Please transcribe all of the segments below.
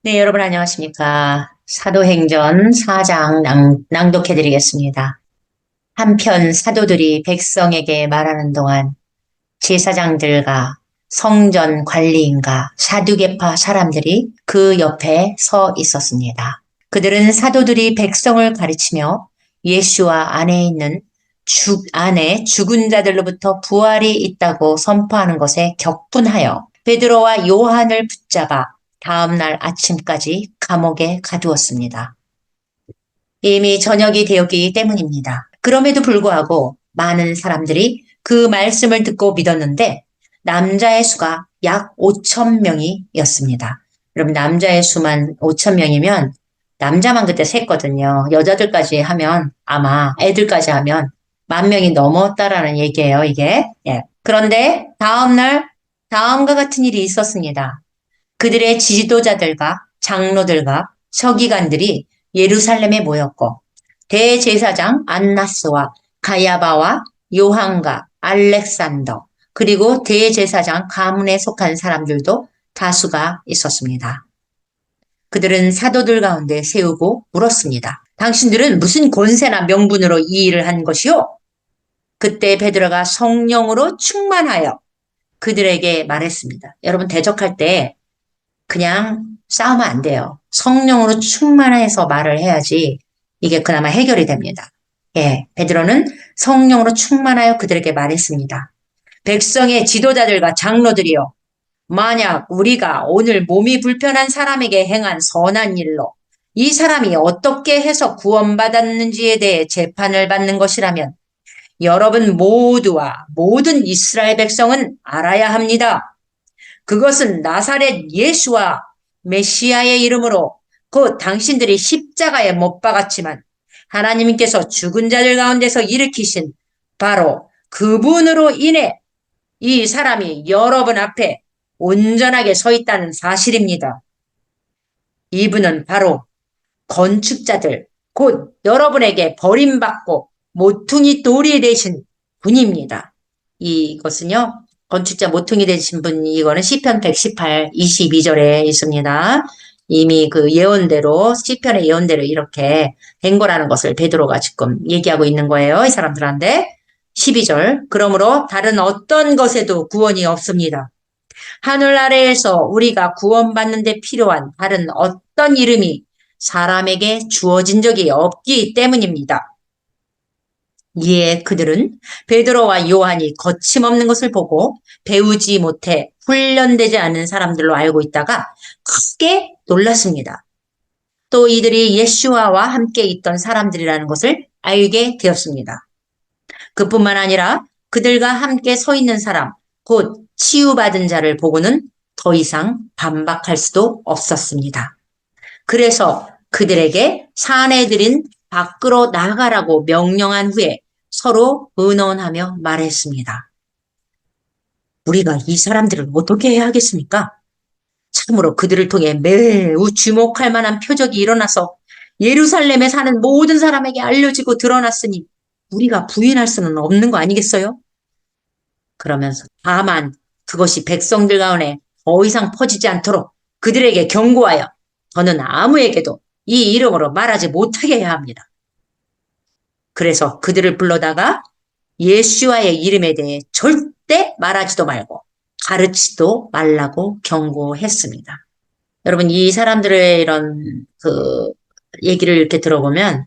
네, 여러분 안녕하십니까. 사도행전 4장 낭독해 드리겠습니다. 한편 사도들이 백성에게 말하는 동안 제사장들과 성전 관리인과 사두개파 사람들이 그 옆에 서 있었습니다. 그들은 사도들이 백성을 가르치며 예수와 안에 있는 안에 죽은 자들로부터 부활이 있다고 선포하는 것에 격분하여 베드로와 요한을 붙잡아 다음날 아침까지 감옥에 가두었습니다. 이미 저녁이 되었기 때문입니다. 그럼에도 불구하고 많은 사람들이 그 말씀을 듣고 믿었는데 남자의 수가 약 5천 명이었습니다. 여러분 남자의 수만 5천 명이면 남자만 그때 셌거든요. 여자들까지 하면 아마 애들까지 하면 10,000명이 넘었다라는 얘기예요, 이게. 예. 그런데 다음날 다음과 같은 일이 있었습니다. 그들의 지도자들과 장로들과 서기관들이 예루살렘에 모였고 대제사장 안나스와 가야바와 요한과 알렉산더 그리고 대제사장 가문에 속한 사람들도 다수가 있었습니다. 그들은 사도들 가운데 세우고 물었습니다. 당신들은 무슨 권세나 명분으로 이 일을 한 것이요? 그때 베드로가 성령으로 충만하여 그들에게 말했습니다. 여러분 대적할 때 그냥 싸우면 안 돼요. 성령으로 충만해서 말을 해야지 이게 그나마 해결이 됩니다. 예, 베드로는 성령으로 충만하여 그들에게 말했습니다. 백성의 지도자들과 장로들이여, 만약 우리가 오늘 몸이 불편한 사람에게 행한 선한 일로 이 사람이 어떻게 해서 구원받았는지에 대해 재판을 받는 것이라면 여러분 모두와 모든 이스라엘 백성은 알아야 합니다. 그것은 나사렛 예수와 메시아의 이름으로 곧 당신들이 십자가에 못 박았지만 하나님께서 죽은 자들 가운데서 일으키신 바로 그분으로 인해 이 사람이 여러분 앞에 온전하게 서 있다는 사실입니다. 이분은 바로 건축자들, 곧 여러분에게 버림받고 모퉁이 돌이 되신 분입니다. 이것은요, 건축자 모퉁이 되신 분, 이거는 시편 118, 22절에 있습니다. 이미 그 예언대로, 시편의 예언대로 이렇게 된 거라는 것을 베드로가 지금 얘기하고 있는 거예요. 이 사람들한테. 12절. 그러므로 다른 어떤 것에도 구원이 없습니다. 하늘 아래에서 우리가 구원받는 데 필요한 다른 어떤 이름이 사람에게 주어진 적이 없기 때문입니다. 이에 그들은 베드로와 요한이 거침없는 것을 보고 배우지 못해 훈련되지 않은 사람들로 알고 있다가 크게 놀랐습니다. 또 이들이 예수와와 함께 있던 사람들이라는 것을 알게 되었습니다. 그뿐만 아니라 그들과 함께 서 있는 사람, 곧 치유받은 자를 보고는 더 이상 반박할 수도 없었습니다. 그래서 그들에게 사내들인 밖으로 나가라고 명령한 후에 서로 의논하며 말했습니다. 우리가 이 사람들을 어떻게 해야 하겠습니까? 참으로 그들을 통해 매우 주목할 만한 표적이 일어나서 예루살렘에 사는 모든 사람에게 알려지고 드러났으니 우리가 부인할 수는 없는 거 아니겠어요? 그러면서 다만 그것이 백성들 가운데 더 이상 퍼지지 않도록 그들에게 경고하여 저는 아무에게도 이 이름으로 말하지 못하게 해야 합니다. 그래서 그들을 불러다가 예수와의 이름에 대해 절대 말하지도 말고 가르치지도 말라고 경고했습니다. 여러분 이 사람들의 이런 그 얘기를 이렇게 들어보면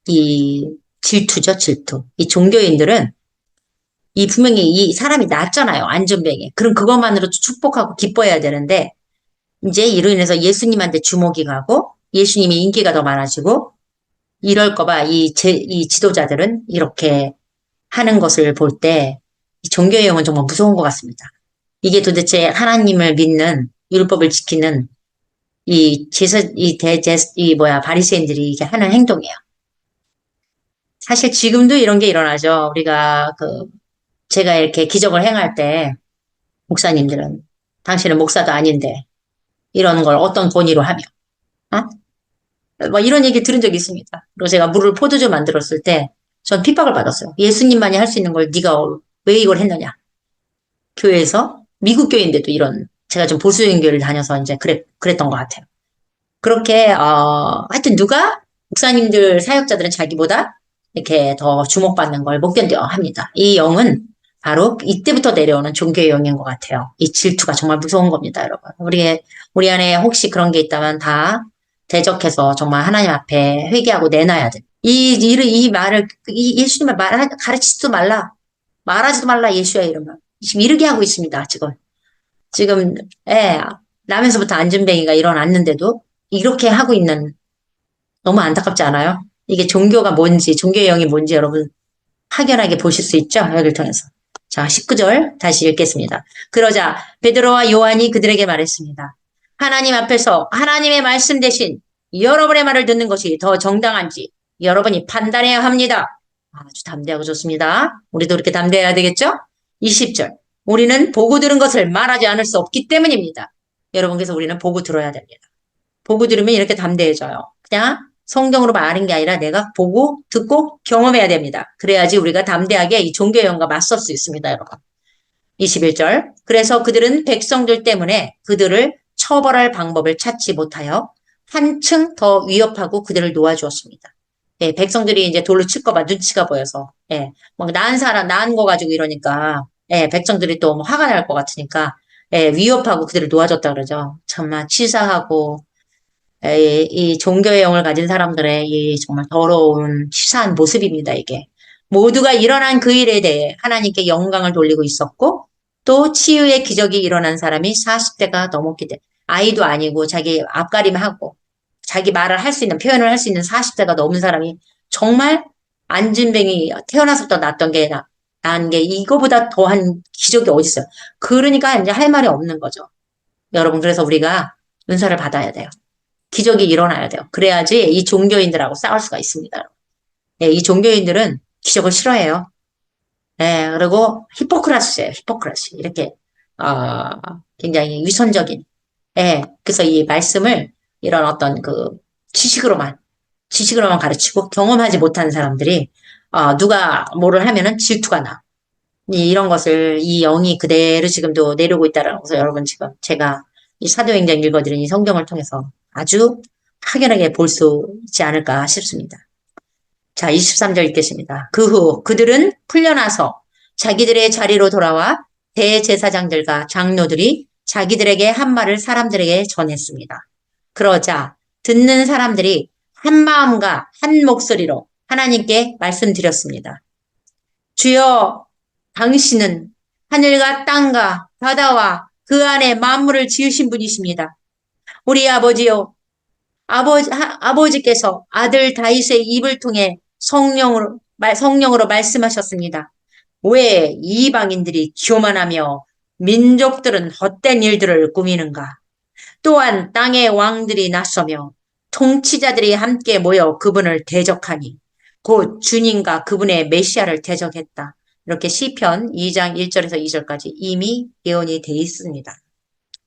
이 질투죠, 질투. 이 종교인들은 이 분명히 이 사람이 낫잖아요, 안전병에. 그럼 그것만으로도 축복하고 기뻐해야 되는데 이제 이로 인해서 예수님한테 주목이 가고 예수님이 인기가 더 많아지고 이럴까봐 이 지도자들은 이렇게 하는 것을 볼 때 종교의 영은 정말 무서운 것 같습니다. 이게 도대체 하나님을 믿는 율법을 지키는 바리새인들이 이게 하는 행동이에요. 사실 지금도 이런 게 일어나죠. 우리가 제가 이렇게 기적을 행할 때 목사님들은 당신은 목사도 아닌데 이런 걸 어떤 권위로 하며, 어? 뭐 이런 얘기 들은 적이 있습니다. 그리고 제가 물을 포도주 만들었을 때 전 핍박을 받았어요. 예수님만이 할 수 있는 걸 네가 왜 이걸 했느냐. 교회에서 미국 교회인데도 이런 제가 좀 보수적인 교회를 다녀서 이제 그랬던 것 같아요. 그렇게, 하여튼 누가? 목사님들, 사역자들은 자기보다 이렇게 더 주목받는 걸 못 견뎌 합니다. 이 영은 바로 이때부터 내려오는 종교의 영인 것 같아요. 이 질투가 정말 무서운 겁니다, 여러분. 우리 안에 혹시 그런 게 있다면 다 대적해서 정말 하나님 앞에 회개하고 내놔야 돼. 이 말을, 예수님을 가르치지도 말라. 말하지도 말라, 예수의 이름을. 지금 이르게 하고 있습니다, 지금, 예, 나면서부터 안전뱅이가 일어났는데도 이렇게 하고 있는, 너무 안타깝지 않아요? 이게 종교가 뭔지, 종교의 영이 뭔지 여러분 확연하게 보실 수 있죠? 여기를 통해서. 자, 19절 다시 읽겠습니다. 그러자 베드로와 요한이 그들에게 말했습니다. 하나님 앞에서 하나님의 말씀 대신 여러분의 말을 듣는 것이 더 정당한지 여러분이 판단해야 합니다. 아주 담대하고 좋습니다. 우리도 그렇게 담대해야 되겠죠? 20절. 우리는 보고 들은 것을 말하지 않을 수 없기 때문입니다. 여러분, 그래서 우리는 보고 들어야 됩니다. 보고 들으면 이렇게 담대해져요. 그냥 성경으로 말하는 게 아니라 내가 보고 듣고 경험해야 됩니다. 그래야지 우리가 담대하게 이 종교의 영과 맞설 수 있습니다, 여러분. 21절. 그래서 그들은 백성들 때문에 그들을 처벌할 방법을 찾지 못하여 한층 더 위협하고 그들을 놓아주었습니다. 예, 백성들이 이제 돌로 칠까 봐 눈치가 보여서, 예, 막 낳은 거 가지고 이러니까, 예, 백성들이 또 화가 날 것 같으니까, 예, 위협하고 그들을 놓아줬다 그러죠. 정말 치사하고, 이 종교의 영을 가진 사람들의 이 정말 더러운 치사한 모습입니다, 이게. 모두가 일어난 그 일에 대해 하나님께 영광을 돌리고 있었고, 또 치유의 기적이 일어난 사람이 40대가 넘었기 때문에, 아이도 아니고 자기 앞가림하고, 자기 말을 할 수 있는, 표현을 할 수 있는 40대가 넘은 사람이 정말 안진뱅이 태어나서부터 난 게 이거보다 더한 기적이 어디 있어요. 그러니까 이제 할 말이 없는 거죠. 여러분, 그래서 우리가 은사를 받아야 돼요. 기적이 일어나야 돼요. 그래야지 이 종교인들하고 싸울 수가 있습니다. 네, 이 종교인들은 기적을 싫어해요. 네, 그리고 히포크라스예요. 히포크라스. 이렇게 굉장히 위선적인. 네, 그래서 이 말씀을 이런 어떤 그 지식으로만 가르치고 경험하지 못한 사람들이 누가 뭐를 하면은 질투가 나. 이런 것을 이 영이 그대로 지금도 내려오고 있다라는 것을 여러분 지금 제가 이 사도행전 읽어드린 이 성경을 통해서 아주 확연하게 볼 수 있지 않을까 싶습니다. 자, 23절 읽겠습니다. 그 후 그들은 풀려나서 자기들의 자리로 돌아와 대제사장들과 장로들이 자기들에게 한 말을 사람들에게 전했습니다. 그러자 듣는 사람들이 한 마음과 한 목소리로 하나님께 말씀드렸습니다. 주여, 당신은 하늘과 땅과 바다와 그 안에 만물을 지으신 분이십니다. 우리 아버지요, 아버지께서 아들 다윗의 입을 통해 성령으로 말씀하셨습니다. 왜 이방인들이 교만하며 민족들은 헛된 일들을 꾸미는가? 또한 땅의 왕들이 나서며 통치자들이 함께 모여 그분을 대적하니 곧 주님과 그분의 메시아를 대적했다. 이렇게 시편 2장 1절에서 2절까지 이미 예언이 돼 있습니다.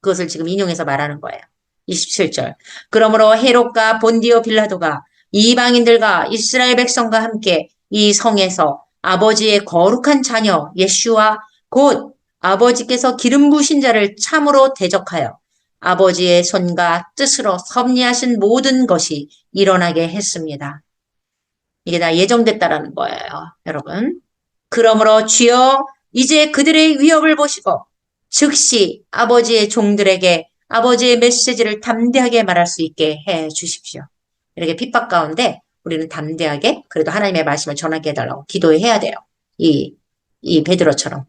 그것을 지금 인용해서 말하는 거예요. 27절. 그러므로 헤롯과 본디오 빌라도가 이방인들과 이스라엘 백성과 함께 이 성에서 아버지의 거룩한 자녀 예수와 곧 아버지께서 기름 부으신 자를 참으로 대적하여 아버지의 손과 뜻으로 섭리하신 모든 것이 일어나게 했습니다. 이게 다 예정됐다라는 거예요, 여러분. 그러므로 주여 이제 그들의 위협을 보시고 즉시 아버지의 종들에게 아버지의 메시지를 담대하게 말할 수 있게 해 주십시오. 이렇게 핍박 가운데 우리는 담대하게 그래도 하나님의 말씀을 전하게 해달라고 기도해야 돼요. 이 베드로처럼.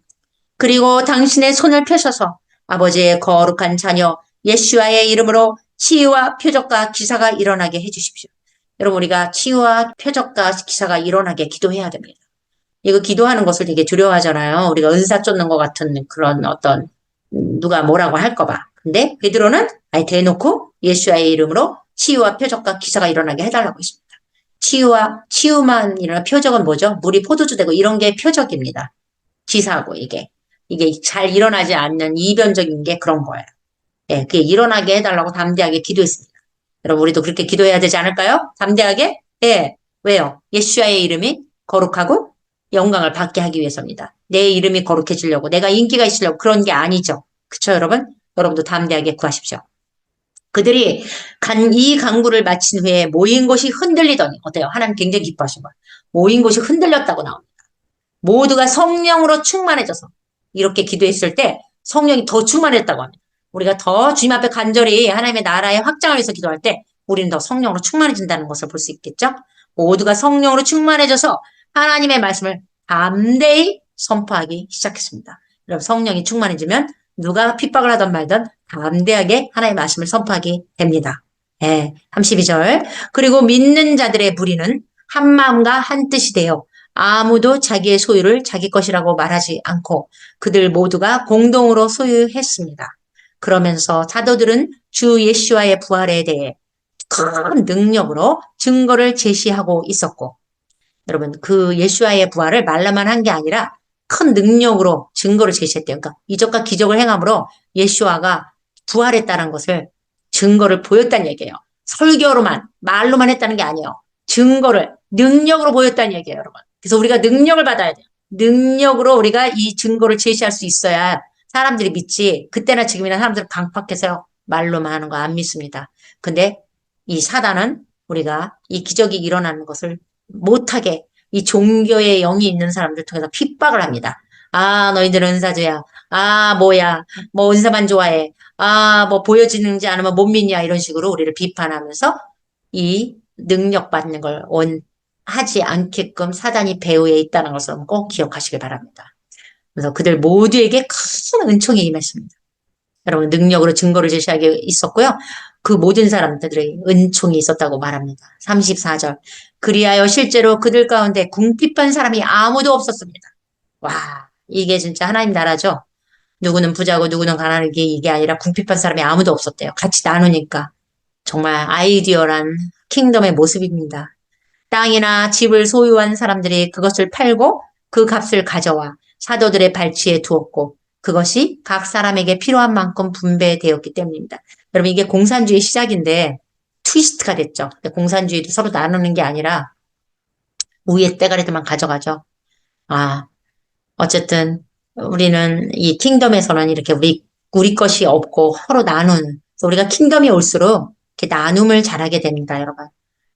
그리고 당신의 손을 펴셔서 아버지의 거룩한 자녀 예수와의 이름으로 치유와 표적과 기사가 일어나게 해주십시오. 여러분 우리가 치유와 표적과 기사가 일어나게 기도해야 됩니다. 이거 기도하는 것을 되게 두려워하잖아요. 우리가 은사 쫓는 것 같은 그런 어떤 누가 뭐라고 할까 봐. 근데 베드로는 아예 대놓고 예수와의 이름으로 치유와 표적과 기사가 일어나게 해달라고 했습니다. 치유만 일어나 표적은 뭐죠? 물이 포도주 되고 이런 게 표적입니다. 기사고 이게 잘 일어나지 않는 이변적인 게 그런 거예요. 예, 그게 일어나게 해달라고 담대하게 기도했습니다. 여러분 우리도 그렇게 기도해야 되지 않을까요? 담대하게? 예. 왜요? 예수와의 이름이 거룩하고 영광을 받게 하기 위해서입니다. 내 이름이 거룩해지려고 내가 인기가 있으려고 그런 게 아니죠. 그쵸 여러분? 여러분도 담대하게 구하십시오. 그들이 이 강구를 마친 후에 모인 곳이 흔들리더니 어때요? 하나님 굉장히 기뻐하신 거예요. 모인 곳이 흔들렸다고 나옵니다. 모두가 성령으로 충만해져서 이렇게 기도했을 때 성령이 더 충만했다고 합니다. 우리가 더 주님 앞에 간절히 하나님의 나라의 확장을 위해서 기도할 때 우리는 더 성령으로 충만해진다는 것을 볼 수 있겠죠? 모두가 성령으로 충만해져서 하나님의 말씀을 담대히 선포하기 시작했습니다. 여러분 성령이 충만해지면 누가 핍박을 하던 말든 담대하게 하나님의 말씀을 선포하게 됩니다. 예, 32절. 그리고 믿는 자들의 무리는 한 마음과 한 뜻이 되어 아무도 자기의 소유를 자기 것이라고 말하지 않고 그들 모두가 공동으로 소유했습니다. 그러면서 사도들은 주 예수와의 부활에 대해 큰 능력으로 증거를 제시하고 있었고, 여러분 그 예수와의 부활을 말로만 한 게 아니라 큰 능력으로 증거를 제시했대요. 그러니까 이적과 기적을 행함으로 예수와가 부활했다는 것을 증거를 보였다는 얘기예요. 설교로만 말로만 했다는 게 아니에요. 증거를 능력으로 보였다는 얘기예요, 여러분. 그래서 우리가 능력을 받아야 돼요. 능력으로 우리가 이 증거를 제시할 수 있어야 사람들이 믿지. 그때나 지금이나 사람들은 강팍해서 말로만 하는 거 안 믿습니다. 근데 이 사단은 우리가 이 기적이 일어나는 것을 못하게 이 종교의 영이 있는 사람들 통해서 핍박을 합니다. 아, 너희들은 은사주야. 아, 뭐야. 뭐 은사만 좋아해. 아, 뭐 보여지는지 않으면 못 믿냐. 이런 식으로 우리를 비판하면서 이 능력 받는 걸 원하지 않게끔 사단이 배후에 있다는 것을 꼭 기억하시길 바랍니다. 그래서 그들 모두에게 큰 은총이 임했습니다. 여러분 능력으로 증거를 제시하게 있었고요. 그 모든 사람들이 은총이 있었다고 말합니다. 34절. 그리하여 실제로 그들 가운데 궁핍한 사람이 아무도 없었습니다. 와, 이게 진짜 하나님 나라죠. 누구는 부자고 누구는 가난하게 이게 아니라 궁핍한 사람이 아무도 없었대요. 같이 나누니까. 정말 아이디어란 킹덤의 모습입니다. 땅이나 집을 소유한 사람들이 그것을 팔고 그 값을 가져와 사도들의 발치에 두었고 그것이 각 사람에게 필요한 만큼 분배되었기 때문입니다. 여러분 이게 공산주의 시작인데 트위스트가 됐죠. 공산주의도 서로 나누는 게 아니라 위에 때가리들만 가져가죠. 아, 어쨌든 우리는 이 킹덤에서는 이렇게 우리 것이 없고 서로 그래서 우리가 킹덤이 올수록 이렇게 나눔을 잘하게 됩니다, 여러분.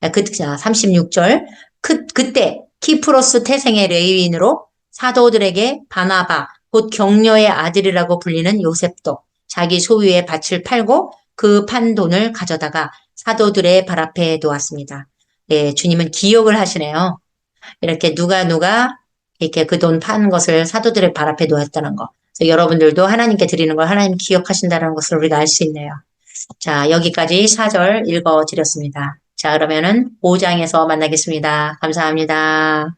36절. 그때 키프로스 태생의 레위인으로 사도들에게 바나바, 곧 격려의 아들이라고 불리는 요셉도 자기 소유의 밭을 팔고 그 판 돈을 가져다가 사도들의 발 앞에 놓았습니다. 예, 주님은 기억을 하시네요. 이렇게 누가 이렇게 그 돈 판 것을 사도들의 발 앞에 놓았다는 거. 그래서 여러분들도 하나님께 드리는 걸 하나님 기억하신다는 것을 우리가 알 수 있네요. 자, 여기까지 4절 읽어 드렸습니다. 자, 그러면은 5장에서 만나겠습니다. 감사합니다.